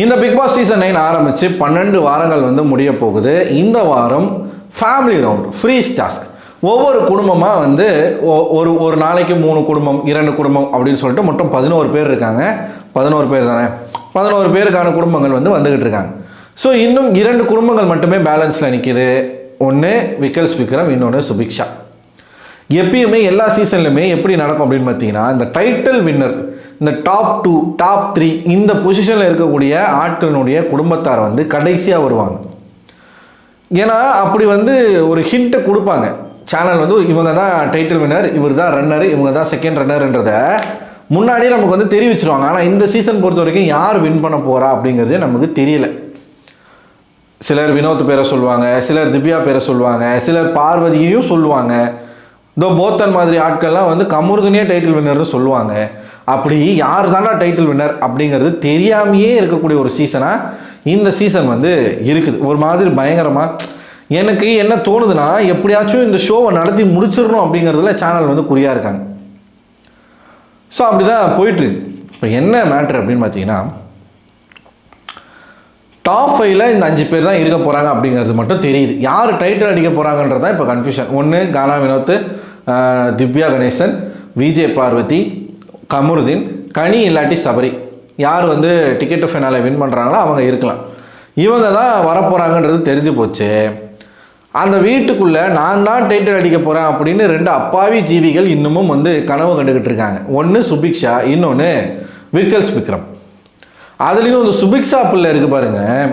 இந்த big Boss season 9 ஆரம்பித்து 12 வாரங்கள் வந்து முடிய போகுது. இந்த வாரம் ஃபேமிலி ரவுண்ட் ஃப்ரீஸ் டாஸ்க். ஒவ்வொரு குடும்பமாக வந்து ஒரு நாளைக்கு 3 குடும்பம் 2 குடும்பம் அப்படின்னு சொல்லிட்டு மொத்தம் 11 பேர் இருக்காங்க. 11 பேர் தானே, 11 பேருக்கான குடும்பங்கள் வந்து வந்துக்கிட்டு இருக்காங்க. ஸோ இன்னும் 2 குடும்பங்கள் மட்டுமே பேலன்ஸில் நிற்கிது. ஒன்று விக்கல்ஸ் விக்ரம், இன்னொன்று சுபிக்ஷா. எப்பயுமே எல்லா சீசன்லையுமே எப்படி நடக்கும் அப்படின்னு பார்த்தீங்கன்னா, இந்த டைட்டில் வின்னர், இந்த டாப் 2 டாப் 3 இந்த பொசிஷனில் இருக்கக்கூடிய ஆட்களினுடைய குடும்பத்தார் வந்து கடைசியாக வருவாங்க. ஏன்னா அப்படி வந்து ஒரு ஹிண்ட்டை கொடுப்பாங்க சேனல் வந்து, இவங்க தான் டைட்டில் வின்னர், இவர் தான் ரன்னர், இவங்க தான் செகண்ட் ரன்னர்ன்றதை முன்னாடியே நமக்கு வந்து தெரிவிச்சிருவாங்க. ஆனால் இந்த சீசன் பொறுத்த வரைக்கும் யார் வின் பண்ண போகிறா அப்படிங்கிறதே நமக்கு தெரியல. சிலர் வினோத் பேரை சொல்லுவாங்க, சிலர் திவ்யா பேரை சொல்லுவாங்க, சிலர் பார்வதியையும் சொல்லுவாங்க. இதோ போத்தன் மாதிரி ஆட்கள்லாம் வந்து கமருதனே டைட்டில் வின்னர்னு சொல்லுவாங்க. அப்படி யார் தானா டைட்டில் வின்னர் அப்படிங்கிறது தெரியாமையே இருக்கக்கூடிய ஒரு சீசனாக இந்த சீசன் வந்து இருக்குது. ஒரு மாதிரி பயங்கரமாக எனக்கு என்ன தோணுதுன்னா, எப்படியாச்சும் இந்த ஷோவை நடத்தி முடிச்சிடணும் அப்படிங்கிறதுல சேனல் வந்து குறியாக இருக்காங்க. ஸோ அப்படி தான் போயிட்டுருக்கு. இப்போ என்ன மேட்ரு அப்படின்னு பார்த்தீங்கன்னா, டாப் 5ல் இந்த 5 பேர் தான் இருக்க போகிறாங்க அப்படிங்கிறது மட்டும் தெரியுது. யார் டைட்டில் அடிக்க போகிறாங்கன்றது தான் இப்போ கன்ஃபியூஷன். ஒன்று கானா வினோத், திவ்யா கணேசன், விஜய் பார்வதி, கமருதீன், கனி இல்லாட்டி சபரி. யார் வந்து டிக்கெட் ஃபைனலை வின் பண்ணுறாங்களோ அவங்க இருக்கலாம். இவங்க தான் வரப்போகிறாங்கன்றது தெரிஞ்சு போச்சு. அந்த வீட்டுக்குள்ளே நான் தான் டைட்டில் அடிக்க போகிறேன் அப்படின்னு 2 அப்பாவி ஜீவிகள் இன்னமும் வந்து கனவு கண்டுக்கிட்டு இருக்காங்க. ஒன்று சுபிக்ஷா, இன்னொன்று விக்கல்ஸ் விக்ரம். அதுலேயும் இந்த சுபிக்ஷா பிள்ளை இருக்குது பாருங்கள்.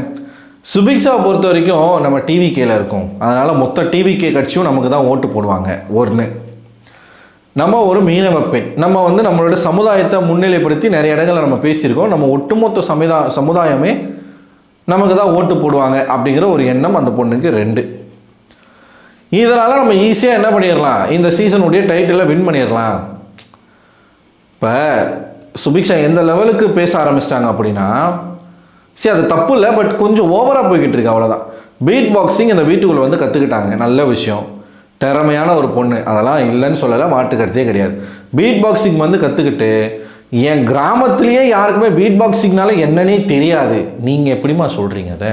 சுபிக்ஷாவை பொறுத்த வரைக்கும் நம்ம டிவிகேல இருக்கோம், அதனால் மொத்த டிவிகே கட்சியும் நமக்கு தான் ஓட்டு போடுவாங்க. ஒன்று, நம்ம ஒரு மீனவ பெண், நம்ம வந்து நம்மளோட சமுதாயத்தை முன்னிலைப்படுத்தி நிறைய இடங்களில் நம்ம பேசியிருக்கோம். நம்ம ஒட்டுமொத்த சமுதாயமே நமக்கு தான் ஓட்டு போடுவாங்க அப்படிங்கிற ஒரு எண்ணம் அந்த பொண்ணுக்கு. 2, இதனால் நம்ம ஈஸியாக என்ன பண்ணிடலாம், இந்த சீசனுடைய டைட்டிலை வின் பண்ணிடலாம். இப்போ சுபிக்ஷா எந்த லெவலுக்கு பேச ஆரம்பிச்சிட்டாங்க அப்படின்னா, சரி அது தப்பு இல்லை, பட் கொஞ்சம் ஓவராக போய்கிட்டு இருக்கு, அவ்வளோதான். பீட் பாக்ஸிங் இந்த வீட்டுக்குள்ளே வந்து கற்றுக்கிட்டாங்க, நல்ல விஷயம், திறமையான ஒரு பொண்ணு, அதெல்லாம் இல்லைன்னு சொல்லலை, மாட்டுக்கருத்தே கிடையாது. பீட் பாக்ஸிங் வந்து கற்றுக்கிட்டு, என் கிராமத்துலேயே யாருக்குமே பீட் பாக்ஸிங்னால என்னன்னே தெரியாது, நீங்கள் எப்படிமா சொல்கிறீங்க? அதை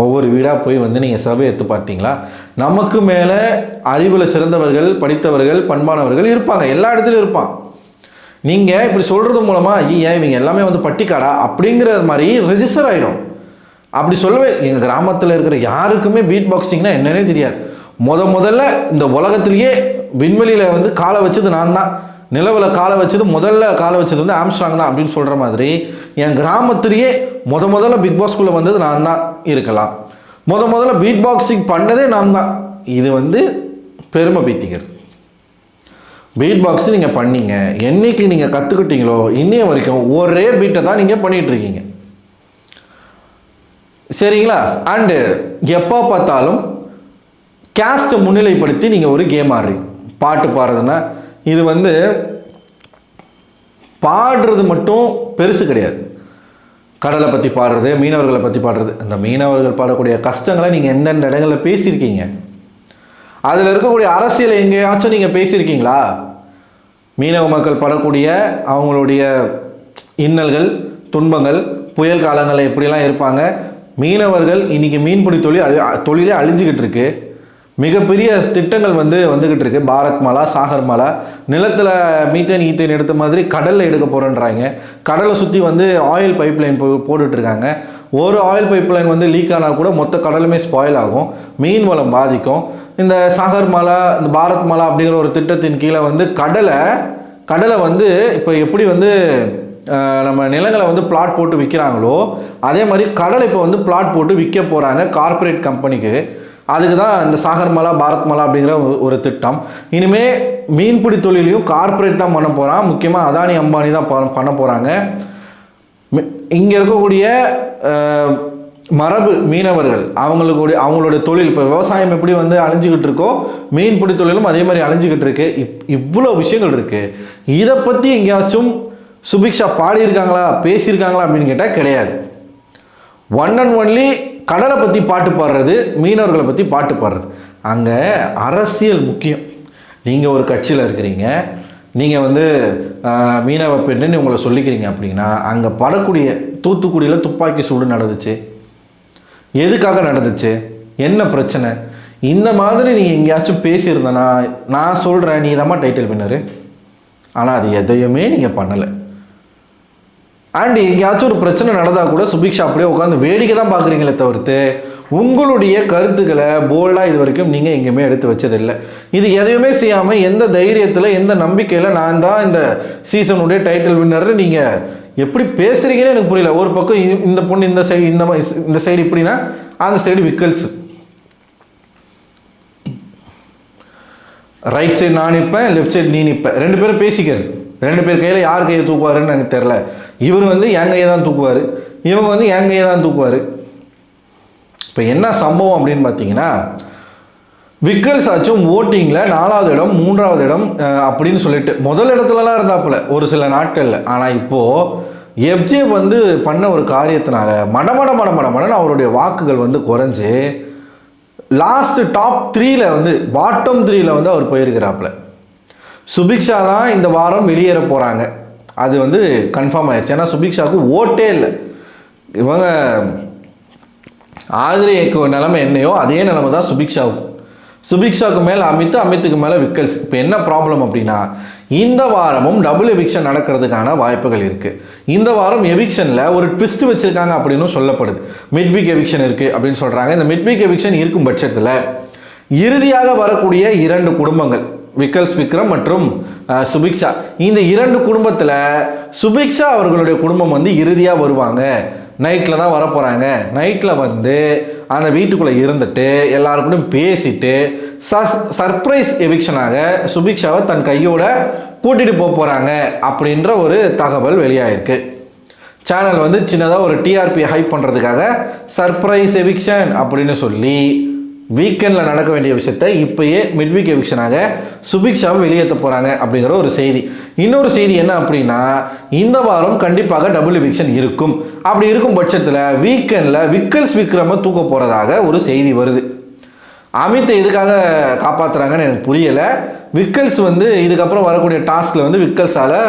ஒவ்வொரு வீடாக போய் வந்து நீங்கள் சர்வே எடுத்து பார்த்தீங்களா? நமக்கு மேலே அறிவில் சிறந்தவர்கள், படித்தவர்கள், பண்பானவர்கள் இருப்பாங்க, எல்லா இடத்துலையும் இருப்பான். நீங்கள் இப்படி சொல்கிறது மூலமாக ஏன் இவங்க எல்லாமே வந்து பட்டிக்காடா அப்படிங்கிற மாதிரி ரெஜிஸ்டர் ஆகிடும். அப்படி சொல்லவே எங்கள் கிராமத்தில் இருக்கிற யாருக்குமே பீட் பாக்ஸிங்னா என்னன்னே தெரியாது. முதல்ல இந்த உலகத்திலேயே விண்வெளியில் வந்து காலை வச்சது நான் தான், நிலவில் காலை வச்சது முதல்ல காலை வச்சது வந்து ஆம்ஸ்ட்ராங் தான் அப்படின்னு சொல்கிற மாதிரி, என் கிராமத்திலேயே முதல்ல பிக் பாஸ்குள்ளே வந்தது நான் தான் இருக்கலாம், முதல்ல பீட் பாக்ஸிங் பண்ணதே நான் தான். இது வந்து பெருமை பீத்திக்கிறது. பீட் பாக்ஸ் நீங்கள் பண்ணீங்க, என்னைக்கு நீங்கள் கற்றுக்கிட்டீங்களோ இன்னைய வரைக்கும் ஒரே பீட்டை தான் நீங்கள் பண்ணிகிட்ருக்கீங்க, சரிங்களா? அண்டு எப்போ பார்த்தாலும் கேஸ்ட்டை முன்னிலைப்படுத்தி நீங்கள் ஒரு கேம் ஆடுறீங்க. பாட்டு பாடுறதுன்னா இது வந்து பாடுறது மட்டும் பெருசு கிடையாது. கடலை பற்றி பாடுறது, மீனவர்களை பற்றி பாடுறது, அந்த மீனவர்கள் பாடக்கூடிய கஷ்டங்களை நீங்கள் எந்தெந்த இடங்களில் பேசியிருக்கீங்க, அதில் இருக்கக்கூடிய அரசியலை எங்கேயாச்சும் நீங்கள் பேசியிருக்கீங்களா? மீனவ மக்கள் படக்கூடிய அவங்களுடைய இன்னல்கள், துன்பங்கள், புயல் காலங்களில் எப்படிலாம் இருப்பாங்க. மீனவர்கள் இன்றைக்கி மீன்பிடி தொழிலே அழிஞ்சிக்கிட்டு இருக்கு. மிகப்பெரிய திட்டங்கள் வந்துக்கிட்டு இருக்கு. பாரத் மாலா, சாகர் மாலா, நிலத்தில் மீத்தேன் ஈத்தேன் எடுத்த மாதிரி கடலில் எடுக்க போகிறேன்றாங்க. கடலை சுற்றி வந்து ஆயில் பைப்லைன் போட்டுட்ருக்காங்க. ஒரு ஆயில் பைப்லைன் வந்து லீக் ஆனால் கூட மொத்த கடலுமே ஸ்பாயில் ஆகும், மீன் வளம் பாதிக்கும். இந்த சாகர் மாலா, இந்த பாரத் மாலா அப்படிங்கிற ஒரு திட்டத்தின் கீழே வந்து கடலை வந்து இப்போ எப்படி வந்து நம்ம நிலங்களை வந்து பிளாட் போட்டு விற்கிறாங்களோ அதே மாதிரி கடலை இப்போ வந்து பிளாட் போட்டு விற்க போகிறாங்க கார்ப்பரேட் கம்பெனிக்கு. அதுக்கு தான் இந்த சாகர் மாலா, பாரத் மாலா அப்படிங்கிற ஒரு திட்டம். இனிமேல் மீன்பிடி தொழிலையும் கார்ப்பரேட் தான் பண்ண போகிறான். முக்கியமாக அதானி அம்பானி தான் பண்ண போகிறாங்க. இங்கே இருக்கக்கூடிய மரபு மீனவர்கள் அவங்களோட தொழில், இப்போ விவசாயம் எப்படி வந்து அழிஞ்சிக்கிட்டு இருக்கோ மீன்பிடி தொழிலும் அதே மாதிரி அழிஞ்சிக்கிட்டு இருக்கு. இவ்வளோ விஷயங்கள் இருக்குது. இதை பற்றி எங்கேயாச்சும் சுபிக்ஷா பாடியிருக்காங்களா, பேசியிருக்காங்களா அப்படின்னு கேட்டால் கிடையாது. ஒன் அண்ட் ஒன்லி கடலை பற்றி பாட்டு பாடுறது, மீனவர்களை பற்றி பாட்டு பாடுறது. அங்கே அரசியல் முக்கியம். நீங்கள் ஒரு கட்சியில் இருக்கிறீங்க, நீங்கள் வந்து மீனவ பெண்ணுன்னு உங்களை சொல்லிக்கிறீங்க அப்படின்னா அங்கே படக்கூடிய தூத்துக்குடியில் துப்பாக்கி சூடு நடந்துச்சு, எதுக்காக நடந்துச்சு, என்ன பிரச்சனை, இந்த மாதிரி நீங்கள் எங்கேயாச்சும் பேசியிருந்தனா நான் சொல்கிறேன் நீ தாம்மா டைட்டில் வின்னரு. ஆனால் அது எதையுமே நீங்கள் பண்ணலை. அண்ட் எங்கேயாச்சும் ஒரு பிரச்சனை நடந்தால் கூட சுபிக்ஷா அப்படியே உட்காந்து வேடிக்கை தான் பார்க்குறீங்களே தவிர்த்து உங்களுடைய கருத்துக்களை போல்டாக இது வரைக்கும் நீங்கள் எங்கேயுமே எடுத்து வச்சதில்லை. இது எதையுமே செய்யாமல் எந்த தைரியத்தில் எந்த நம்பிக்கையில் நான் தான் இந்த சீசனுடைய டைட்டில் வின்னர் நீங்கள் எப்படி பேசுகிறீங்கன்னு எனக்கு புரியல. ஒரு பக்கம் இந்த பொண்ணு இந்த சைடு இந்த சைடு இப்படின்னா அந்த சைடு விக்கல்ஸ், ரைட் சைடு நான் நிற்பேன், லெஃப்ட் சைடு நீ நிற்பேன், ரெண்டு பேரும் பேசிக்கிறது. ரெண்டு பேர் கையில் யார் கையை தூக்குவாருன்னு எனக்கு தெரில. இவர் வந்து என் கையை தான் தூக்குவார், இவங்க வந்து என் கையை தான் தூக்குவார். இப்போ என்ன சம்பவம் அப்படின்னு பார்த்தீங்கன்னா, விக்கல்ஸ் ஆச்சும் ஓட்டிங்கில் 4வது இடம் 3வது இடம் அப்படின்னு சொல்லிட்டு முதல் இடத்துலலாம் இருந்தாப்புல ஒரு சில நாட்களில். ஆனால் இப்போது எஃப்ஜே வந்து பண்ண ஒரு காரியத்தினால மடமடன்னு அவருடைய வாக்குகள் வந்து குறைஞ்சி லாஸ்ட் டாப் 3ல் வந்து பாட்டம் 3ல் வந்து அவர் போயிருக்கிறாப்புல. சுபிக்ஷா தான் இந்த வாரம் வெளியேற போகிறாங்க, அது வந்து கன்ஃபார்ம் ஆயிடுச்சு. ஏன்னா சுபிக்ஷாவுக்கு ஓட்டே இல்லை. இவங்க ஆதிரேக்கு நிலைமை என்னையோ அதே நிலைமை தான் சுபிக்ஷாவுக்கு. சுபிக்ஷாவுக்கு மேலே அமித்துக்கு மேலே விக்கல்ஸ். இப்போ என்ன ப்ராப்ளம் அப்படின்னா, இந்த வாரமும் டபுள் எவிக்ஷன் நடக்கிறதுக்கான வாய்ப்புகள் இருக்குது. இந்த வாரம் எவிக்ஷனில் ஒரு ட்விஸ்ட் வச்சுருக்காங்க அப்படின்னு சொல்லப்படுது. மிட்வீக் எவிக்ஷன் இருக்குது அப்படின்னு சொல்கிறாங்க. இந்த மிட்வீக் எவிக்ஷன் இருக்கும் பட்சத்தில் இறுதியாக வரக்கூடிய 2 குடும்பங்கள் விக்கல்ஸ் விக்ரம் மற்றும் சுபிக்ஷா, இந்த 2 குடும்பத்தில் சுபிக்ஷா அவர்களுடைய குடும்பம் வந்து இறுதியாக வருவாங்க. நைட்டில் தான் வரப்போகிறாங்க. நைட்டில் வந்து அந்த வீட்டுக்குள்ளே இருந்துட்டு எல்லாருக்கூடும் பேசிட்டு சர்ப்ரைஸ் எவிக்ஷனாக சுபிக்ஷாவை தன் கையோட கூட்டிகிட்டு போகிறாங்க அப்படின்ற ஒரு தகவல் வெளியாகிருக்கு. சேனல் வந்து சின்னதாக ஒரு டிஆர்பி ஹைப் பண்ணுறதுக்காக சர்ப்ரைஸ் எவிக்ஷன் அப்படின்னு சொல்லி வீக்கெண்டில் நடக்க வேண்டிய விஷயத்தை இப்போயே மிட்வீக் எவிக்ஷனாக சுபிக்ஷாவை வெளியேற்ற போகிறாங்க அப்படிங்கிற ஒரு செய்தி. இன்னொரு செய்தி என்ன அப்படின்னா, இந்த வாரம் கண்டிப்பாக டபுள் எவிக்ஷன் இருக்கும். அப்படி இருக்கும் பட்சத்தில் வீக்கெண்டில் விக்கல்ஸ் விக்ரமை தூக்க போகிறதாக ஒரு செய்தி வருது. அமித்தை எதுக்காக காப்பாற்றுறாங்கன்னு எனக்கு புரியலை. விக்கல்ஸ் வந்து இதுக்கப்புறம் வரக்கூடிய டாஸ்கில் வந்து விக்கல்ஸால்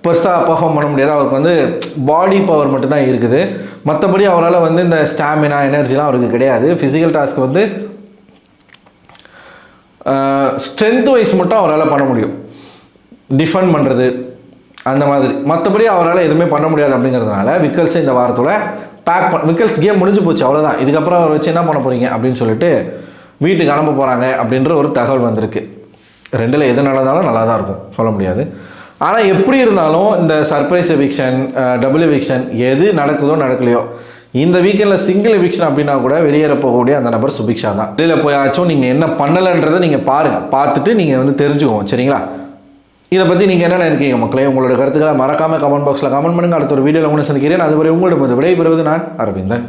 பெருசாக பர்ஃபார்ம் பண்ண முடியாது. அவருக்கு வந்து பாடி பவர் மட்டும்தான் இருக்குது. மற்றபடி அவரால் வந்து இந்த ஸ்டாமினா எனர்ஜிலாம் அவருக்கு கிடையாது. ஃபிசிக்கல் டாஸ்க் வந்து ஸ்ட்ரென்த் வைஸ் மட்டும் அவரால் பண்ண முடியும், டிஃபெண்ட் பண்ணுறது அந்த மாதிரி. மற்றபடி அவரால் எதுவுமே பண்ண முடியாது. அப்படிங்கிறதுனால விக்கல்ஸ் இந்த வாரத்தோட விக்கல்ஸ் கேம் முடிஞ்சு போச்சு, அவ்வளோதான். இதுக்கப்புறம் அவர் வச்சு என்ன பண்ண போகிறீங்க அப்படின்னு சொல்லிட்டு வீட்டுக்கு அனுப்ப போகிறாங்க அப்படின்ற ஒரு தகவல் வந்திருக்கு. 2ல் எது நல்லதாலும் நல்லா தான் இருக்கும், சொல்ல முடியாது. ஆனால் எப்படி இருந்தாலும் இந்த சர்ப்ரைஸ் எவிக்ஷன் டபுள் எவிக்ஷன் எது நடக்குதோ நடக்கலையோ, இந்த வீக்கெண்டில் சிங்கிள் எவிக்ஷன் அப்படின்னா கூட வெளியேற போகக்கூடிய அந்த நபர் சுபிக்ஷா தான். இதில் போயாச்சும் நீங்கள் என்ன பண்ணலைன்றதை நீங்கள் பாருங்கள், பார்த்துட்டு நீங்கள் வந்து தெரிஞ்சுக்கோங்க, சரிங்களா? இதை பற்றி நீங்கள் என்ன நினைக்கிறீங்க மக்களே? உங்களோட கருத்துக்களை மறக்காமல் கமெண்ட் பாக்ஸில் கமெண்ட் பண்ணுங்கள். அடுத்த ஒரு வீடியோவில் உங்களை சந்திக்கிறேன். அதுவரை உங்களிடம் விடைபெறுவது நான் அரவிந்தன்.